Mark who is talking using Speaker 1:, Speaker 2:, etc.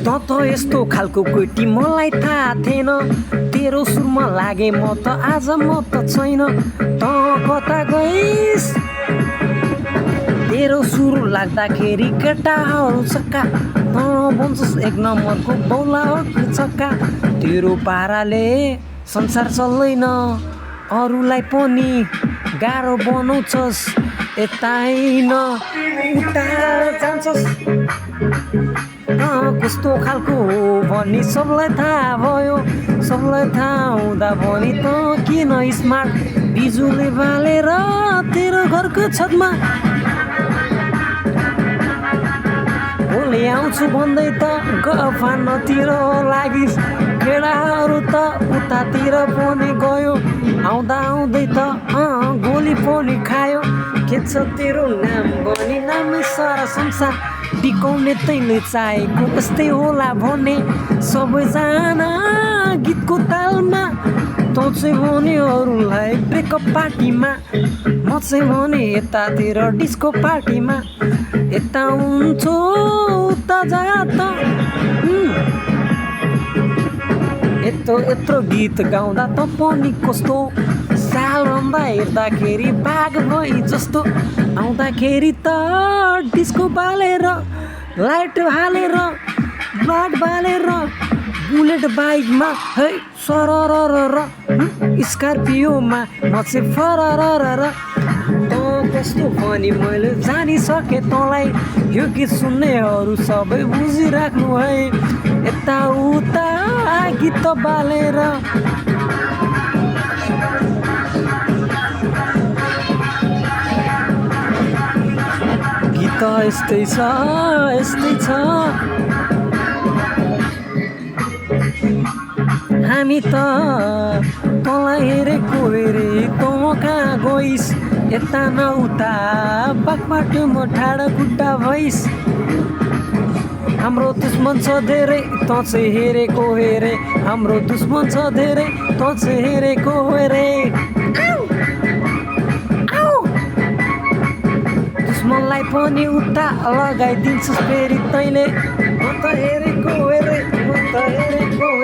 Speaker 1: त यस्तो खालको कोटी मलाई थाहा थिएन तेरो सुरमा लागे म त आज म त छैन त कता गइस् तेरो सुर लाग्दाखेरि केटाहरू छक्का त बन्छस् एक नम्बरको बौला हो कि छक्का तेरो पाराले संसार चल्दैन अरूलाई पनि गाह्रो बनाउँछस् यता होइन उता जान्छस् कस्तो खालको हो भनी सबलाई थाहा भयो सबलाई थाहा हुँदा पनि त किन स्मार्ट बिजुली बालेर तेरो घरको छतमा भोलि आउँछु भन्दै त गफानतिर लागिस् केटाहरू त उतातिर पनि गयो आउँदा आउँदै त गोली पनि खायो के छ तेरो नाम भनी नामै सारा संसार बिकाउने तैँले चाहेको यस्तै होला भने सबैजना गीतको तालमा तँ चाहिँ भने अरूलाई ब्रेकअप पार्टीमा म चाहिँ भने यतातिर डिस्को पार्टीमा यता हुन्छु उता जा त यत्रो गीत गाउँदा त पनि कस्तो सालभन्दा हेर्दाखेरि बाघ भई जस्तो आउँदाखेरि त डिस्को बालेर लाइट हालेर ब्लड बालेर बुलेट बाइकमा है सरर स्कर्पियोमा म चाहिँ फरर त कस्तो पनि मैले जानिसकेँ तँलाई यो गीत सुन्नेहरू सबै बुझिराख्नु है यताउता गीत बालेर गीत यस्तै छ हामी त तँलाई हेरेको हेरे तँ कहाँ गइस् यता न उता बाटोमा ठाडा खुट्टा भइस् हाम्रो दुश्मन छ धेरै तँ चाहिँ हेरेको हेरे हाम्रो दुश्मन छ धेरै तँ चाहिँ हेरेको हेरे दुश्मनलाई पनि उता लगाइदिन्छस् फेरि तैँले म त हेरेको हेरे म त हेरेको